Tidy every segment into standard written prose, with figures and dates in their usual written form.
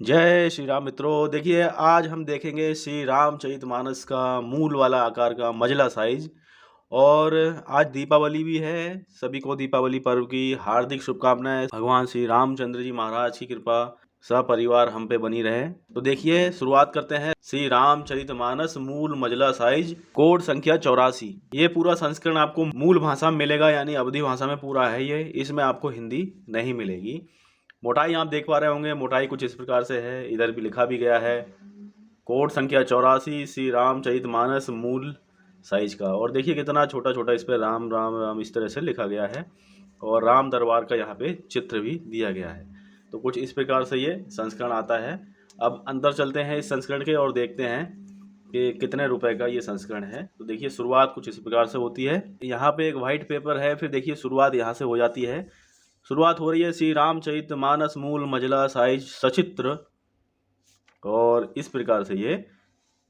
जय श्री राम मित्रों। देखिए, आज हम देखेंगे श्री रामचरितमानस का मूल वाला आकार का मझला साइज। और आज दीपावली भी है। सभी को दीपावली पर्व की हार्दिक शुभकामनाएं। भगवान श्री रामचंद्र जी महाराज की कृपा सपरिवार हम पे बनी रहे। तो देखिए, शुरुआत करते हैं। श्री रामचरितमानस मूल मझला साइज, कोड संख्या 84। ये पूरा संस्करण आपको मूल भाषा में मिलेगा, यानी अवधी भाषा में पूरा है ये। इसमें आपको हिंदी नहीं मिलेगी। मोटाई आप देख पा रहे होंगे, मोटाई कुछ इस प्रकार से है। इधर भी लिखा भी गया है कोड संख्या 84 श्री रामचरितमानस मूल साइज का। और देखिए कितना छोटा छोटा इस पर राम राम राम इस तरह से लिखा गया है। और राम दरबार का यहाँ पे चित्र भी दिया गया है। तो कुछ इस प्रकार से ये संस्करण आता है। अब अंदर चलते हैं इस संस्करण के और देखते हैं कि कितने रुपए का ये संस्करण है। तो देखिए, शुरुआत कुछ इस प्रकार से होती है। यहाँ पे एक व्हाइट पेपर है। फिर देखिए, शुरुआत यहाँ से हो जाती है। शुरुआत हो रही है श्री रामचरितमानस मूल मझला साइज सचित्र, और इस प्रकार से ये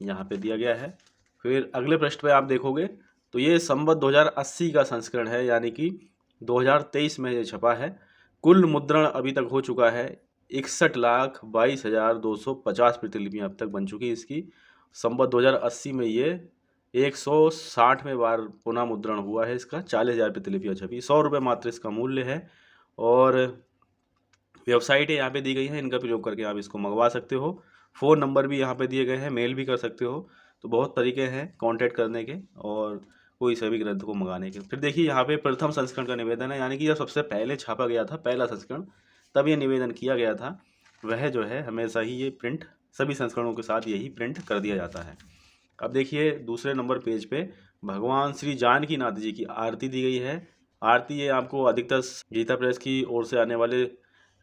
यहाँ पे दिया गया है। फिर अगले पृष्ठ पे आप देखोगे तो ये संवत 2080 का संस्करण है, यानी कि 2023 में ये छपा है। कुल मुद्रण अभी तक हो चुका है 61,22,250 प्रतिलिपियाँ अब तक बन चुकी है इसकी। संवत 2080 में ये 160वें बार पुनः मुद्रण हुआ है इसका। 40,000 प्रतिलिपियाँ छपी। 100 रुपये मात्र इसका मूल्य है। और वेबसाइटें यहाँ पे दी गई हैं, इनका प्रयोग करके आप इसको मंगवा सकते हो। फ़ोन नंबर भी यहाँ पे दिए गए हैं, मेल भी कर सकते हो। तो बहुत तरीके हैं कांटेक्ट करने के और कोई सभी ग्रंथ को मंगाने के। फिर देखिए, यहाँ पे प्रथम संस्करण का निवेदन है, यानी कि जब सबसे पहले छापा गया था पहला संस्करण, तब ये निवेदन किया गया था। वह जो है हमेशा ही ये प्रिंट सभी संस्करणों के साथ यही प्रिंट कर दिया जाता है। अब देखिए, दूसरे नंबर पेज पे भगवान श्री जानकीनाथ जी की आरती दी गई है। आरती ये आपको अधिकतर गीता प्रेस की ओर से आने वाले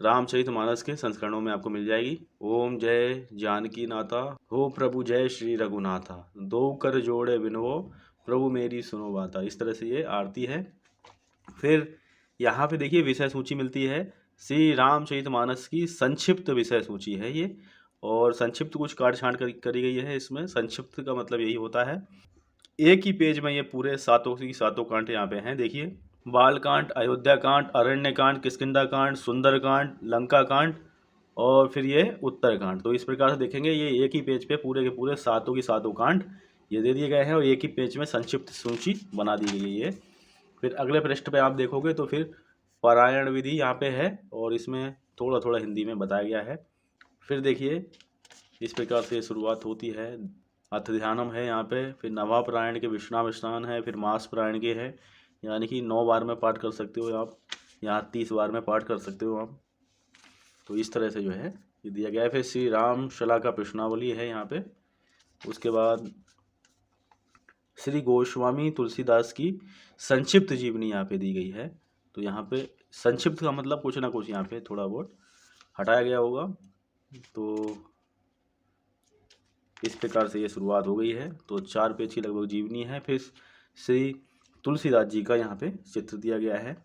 रामचरितमानस के संस्करणों में आपको मिल जाएगी। ओम जय जानकी नाथा, हो प्रभु जय श्री रघुनाथा, दो कर जोड़े विनवो, प्रभु मेरी सुनो बाता। इस तरह से ये आरती है। फिर यहाँ पे देखिए विषय सूची मिलती है। श्री रामचरितमानस की संक्षिप्त विषय सूची है ये। और संक्षिप्त कुछ काट छांट करी गई है इसमें। संक्षिप्त का मतलब यही होता है एक ही पेज में ये पूरे सातों की सातों कांड यहाँ पे हैं। देखिए, बालकांड, अयोध्या कांड, अरण्य कांड, किष्किंधा कांड, सुंदर कांड, लंका कांड, और फिर ये उत्तरकांड। तो इस प्रकार से देखेंगे, ये एक ही पेज पे पूरे के पूरे सातों की सातों कांड ये दे दिए गए हैं और एक ही पेज में संक्षिप्त सूची बना दी गई है। फिर अगले पृष्ठ पे आप देखोगे तो फिर पारायण विधि यहाँ पे है और इसमें थोड़ा थोड़ा हिंदी में बताया गया है। फिर देखिए, इस प्रकार से शुरुआत होती है। अथ ध्यानम है यहाँ पे। फिर नवापरायण के विश्राम स्नान है। फिर मास प्रायण के है, यानी कि 9 बार में पाठ कर सकते हो आप, यहाँ 30 बार में पाठ कर सकते हो आप। तो इस तरह से जो है ये दिया गया है। फिर श्री राम शला का प्रश्नावली है यहाँ पे। उसके बाद श्री गोस्वामी तुलसीदास की संक्षिप्त जीवनी यहाँ पे दी गई है। तो यहाँ पे संक्षिप्त का मतलब कुछ ना कुछ यहाँ पे थोड़ा बहुत हटाया गया होगा। तो इस प्रकार से ये शुरुआत हो गई है। तो 4 पेज की लगभग जीवनी है। फिर श्री तुलसीदास जी का यहाँ पे चित्र दिया गया है।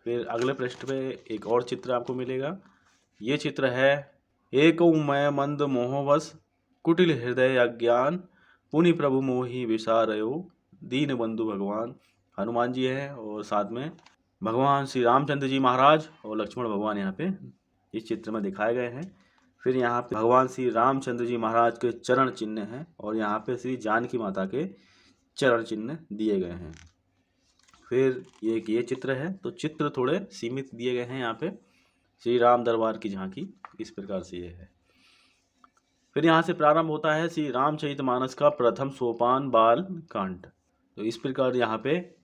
फिर अगले पृष्ठ पे एक और चित्र आपको मिलेगा। ये चित्र है एक मैं मंद मोहवश, कुटिल हृदय अज्ञान, पुनि प्रभु मोहि विसारयो, दीन बंधु भगवान। हनुमान जी हैं और साथ में भगवान श्री रामचंद्र जी महाराज और लक्ष्मण भगवान यहाँ पे इस चित्र में दिखाए गए हैं। फिर यहाँ पे भगवान श्री रामचंद्र जी महाराज के चरण चिन्ह हैं और यहाँ पे श्री जानकी माता के चरण चिन्ह दिए गए हैं। फिर ये चित्र है। तो चित्र थोड़े सीमित दिए गए हैं यहाँ पे। श्री राम दरबार की झांकी इस प्रकार से ये है। फिर यहाँ से प्रारंभ होता है श्री रामचरितमानस का प्रथम सोपान बाल कांड। तो इस प्रकार यहाँ पे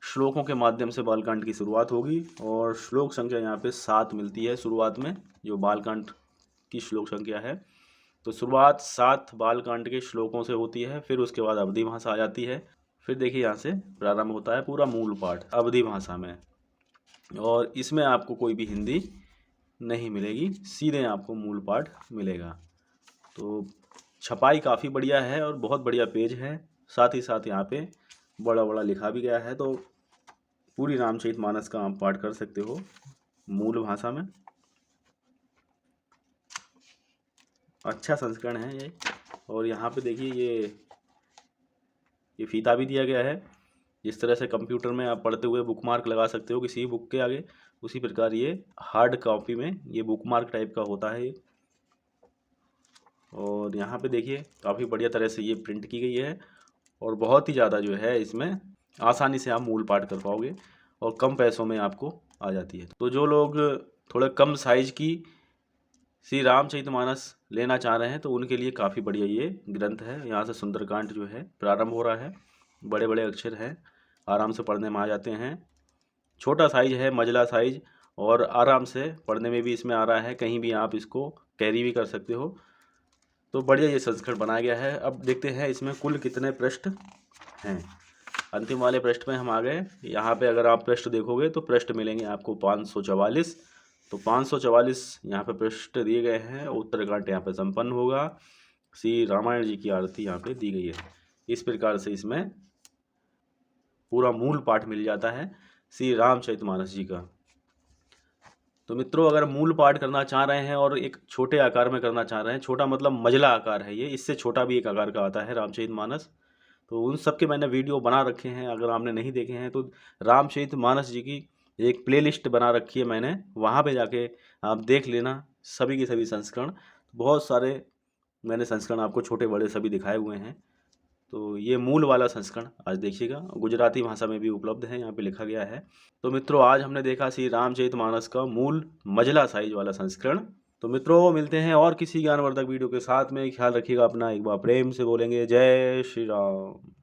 श्लोकों के माध्यम से बालकांड की शुरुआत होगी और श्लोक संख्या यहाँ पे 7 मिलती है शुरुआत में, जो बालकांड की श्लोक संख्या है। तो शुरुआत 7 बालकांड के श्लोकों से होती है। फिर उसके बाद अवधी भाषा आ जाती है। फिर देखिए, यहाँ से प्रारंभ होता है पूरा मूल पाठ अवधी भाषा में। और इसमें आपको कोई भी हिंदी नहीं मिलेगी, सीधे आपको मूल पाठ मिलेगा। तो छपाई काफ़ी बढ़िया है और बहुत बढ़िया पेज है। साथ ही साथ यहाँ पे बड़ा बड़ा लिखा भी गया है। तो पूरी रामचरितमानस का आप पाठ कर सकते हो मूल भाषा में। अच्छा संस्करण है ये। और यहाँ पे देखिए, ये फीता भी दिया गया है। जिस तरह से कंप्यूटर में आप पढ़ते हुए बुक मार्क लगा सकते हो किसी बुक के आगे, उसी प्रकार ये हार्ड कॉपी में ये बुक मार्क टाइप का होता है ये। और यहाँ पे देखिए काफ़ी बढ़िया तरह से ये प्रिंट की गई है और बहुत ही ज़्यादा जो है इसमें आसानी से आप मूल पाठ कर पाओगे और कम पैसों में आपको आ जाती है। तो जो लोग थोड़े कम साइज की श्री रामचरितमानस लेना चाह रहे हैं तो उनके लिए काफ़ी बढ़िया ये ग्रंथ है। यहाँ से सुंदरकांड जो है प्रारंभ हो रहा है, बड़े बड़े अक्षर हैं, आराम से पढ़ने में आ जाते हैं। छोटा साइज है, मझला साइज, और आराम से पढ़ने में भी इसमें आ रहा है, कहीं भी आप इसको कैरी भी कर सकते हो। तो बढ़िया ये संस्करण बनाया गया है। अब देखते हैं इसमें कुल कितने पृष्ठ हैं। अंतिम वाले पृष्ठ में हम आ गए। यहाँ पे अगर आप पृष्ठ देखोगे तो पृष्ठ मिलेंगे आपको 544। तो 544 यहाँ पे पृष्ठ दिए गए हैं। उत्तरकांड यहाँ पे संपन्न होगा। श्री रामायण जी की आरती यहाँ पे दी गई है। इस प्रकार से इसमें पूरा मूल पाठ मिल जाता है श्री रामचरितमानस जी का। तो मित्रों, अगर मूल पाठ करना चाह रहे हैं और एक छोटे आकार में करना चाह रहे हैं, छोटा मतलब मझला आकार है ये, इससे छोटा भी एक आकार का आता है रामचरितमानस, तो उन सब के मैंने वीडियो बना रखे हैं। अगर आपने नहीं देखे हैं तो रामचरितमानस जी की एक प्लेलिस्ट बना रखी है मैंने, वहाँ पे जाके आप देख लेना सभी के सभी संस्करण। बहुत सारे मैंने संस्करण आपको छोटे बड़े सभी दिखाए हुए हैं। तो ये मूल वाला संस्करण आज देखिएगा, गुजराती भाषा में भी उपलब्ध है, यहाँ पे लिखा गया है। तो मित्रों, आज हमने देखा श्री रामचरितमानस का मूल मझला साइज वाला संस्करण। तो मित्रों, मिलते हैं और किसी ज्ञानवर्धक वीडियो के साथ में। ख्याल रखिएगा अपना। एक बार प्रेम से बोलेंगे जय श्री राम।